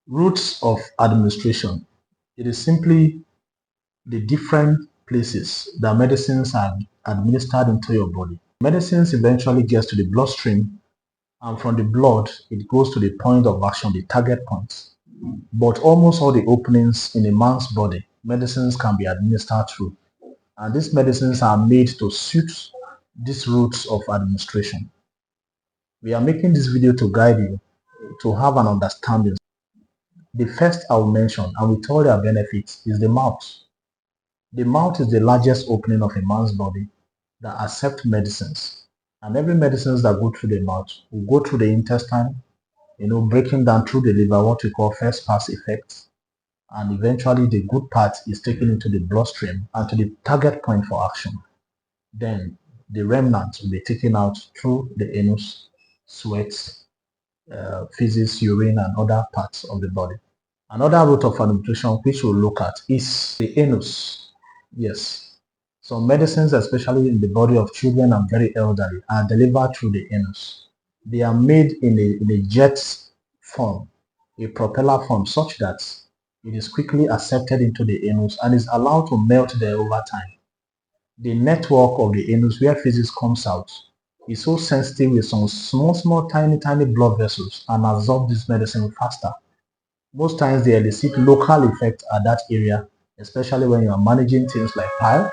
Routes of administration. It is simply the different places that medicines are administered into your body. Medicines eventually gets to the bloodstream, and from the blood it goes to the point of action, the target point. But almost all the openings in a man's body, medicines can be administered through. And these medicines are made to suit these routes of administration. We are making this video to guide you to have an understanding. The first I'll mention, and with all their benefits, is the mouth. The mouth is the largest opening of a man's body that accepts medicines. And every medicines that go through the mouth will go through the intestine, breaking down through the liver, what we call first pass effect. And eventually the good part is taken into the bloodstream and to the target point for action. Then the remnants will be taken out through the anus, sweat, feces, urine, and other parts of the body. Another route of administration which we'll look at is the anus. Yes, some medicines, especially in the body of children and very elderly, are delivered through the anus. They are made in a jet form, a propeller form, such that it is quickly accepted into the anus and is allowed to melt there over time. The network of the anus where feces comes out is so sensitive with some small, tiny blood vessels and absorb this medicine faster. Most times they elicit local effect at that area, especially when you are managing things like pile,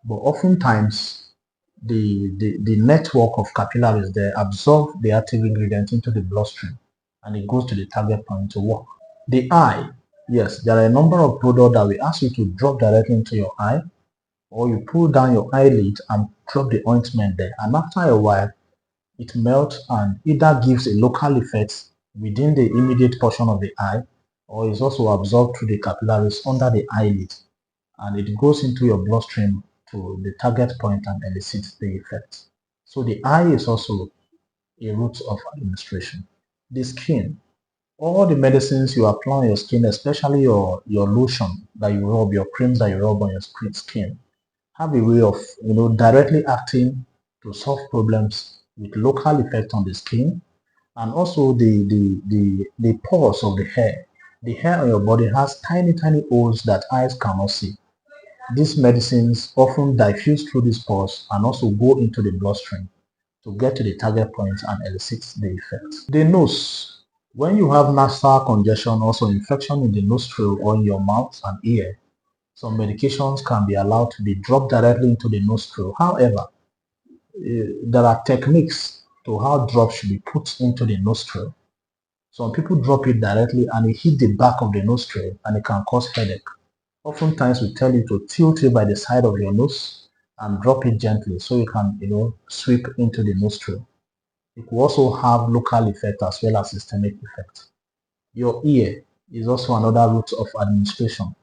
but oftentimes the network of capillaries there absorb the active ingredient into the bloodstream and it goes to the target point to work. The eye, yes, there are a number of products that we ask you to drop directly into your eye, or you pull down your eyelid and drop the ointment there, and after a while it melts and either gives a local effect within the immediate portion of the eye, or is also absorbed through the capillaries under the eyelid, and it goes into your bloodstream to the target point and elicits the effect. So the eye is also a route of administration. The skin, all the medicines you apply on your skin, especially your lotion that you rub, your creams that you rub on your skin, have a way of directly acting to solve problems with local effect on the skin, and also the pores of the hair. The hair on your body has tiny holes that eyes cannot see. These medicines often diffuse through these pores and also go into the bloodstream to get to the target point and elicit the effect. The nose. When you have nasal congestion, also infection in the nostril or in your mouth and ear, some medications can be allowed to be dropped directly into the nostril. However, there are techniques to how drops should be put into the nostril. Some people drop it directly and it hit the back of the nostril and it can cause headache. Oftentimes we tell you to tilt it by the side of your nose and drop it gently so you can, sweep into the nostril. It will also have local effect as well as systemic effect. Your ear is also another route of administration.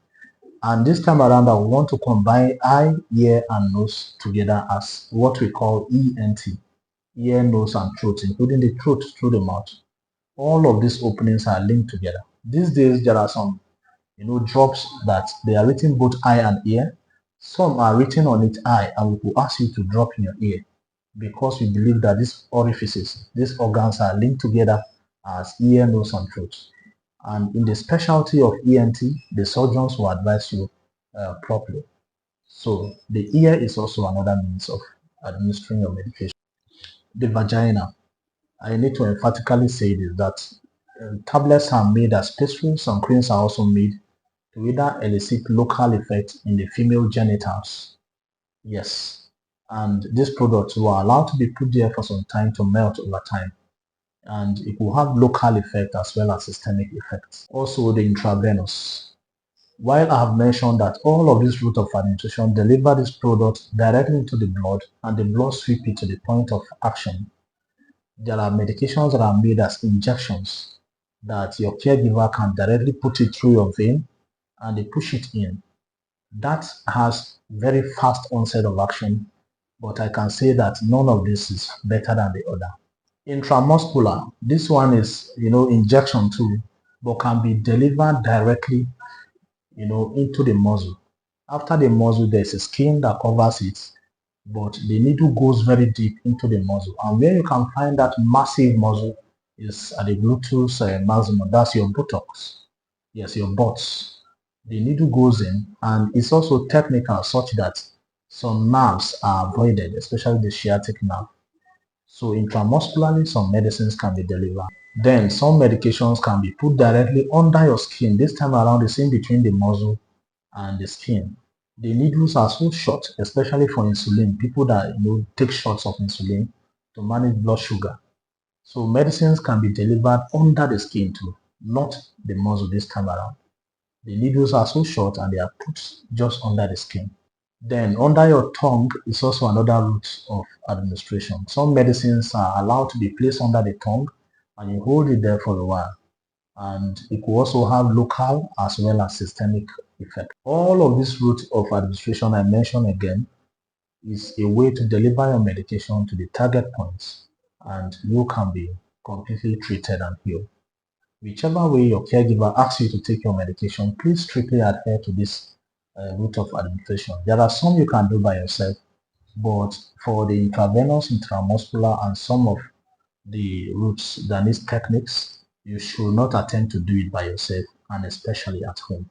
And this time around, I want to combine eye, ear, and nose together as what we call ENT, ear, nose, and throat, including the throat through the mouth. All of these openings are linked together. These days, there are some, drops that they are written both eye and ear. Some are written on each eye, and we will ask you to drop in your ear because we believe that these orifices, these organs are linked together as ear, nose, and throat. And in the specialty of ENT, the surgeons will advise you properly. So the ear is also another means of administering your medication. The vagina. I need to emphatically say this, that tablets are made as pastries. Some creams are also made to either elicit local effect in the female genitals. Yes. And these products were allowed to be put there for some time to melt over time, and it will have local effect as well as systemic effects. Also the intravenous. While I have mentioned that all of these routes of administration deliver this product directly into the blood and the blood sweep it to the point of action, there are medications that are made as injections that your caregiver can directly put it through your vein and they push it in. That has very fast onset of action, but I can say that none of this is better than the other. Intramuscular, this one is injection too, but can be delivered directly into the muscle. After the muscle, there's a skin that covers it, but the needle goes very deep into the muscle, and where you can find that massive muscle is at the gluteus maximum. That's your buttocks. Yes, your butts. The needle goes in, and it's also technical such that some nerves are avoided, especially the sciatic nerve. So intramuscularly, some medicines can be delivered. Then some medications can be put directly under your skin. This time around, it's in between the muscle and the skin. The needles are so short, especially for insulin, people that take shots of insulin to manage blood sugar. So medicines can be delivered under the skin too, not the muscle this time around. The needles are so short and they are put just under the skin. Then under your tongue is also another route of administration. Some medicines are allowed to be placed under the tongue and you hold it there for a while. And it could also have local as well as systemic effect. All of these routes of administration I mentioned again is a way to deliver your medication to the target points and you can be completely treated and healed. Whichever way your caregiver asks you to take your medication, please strictly adhere to this route of administration. There are some you can do by yourself, but for the intravenous, intramuscular, and some of the routes that need techniques, you should not attempt to do it by yourself and especially at home.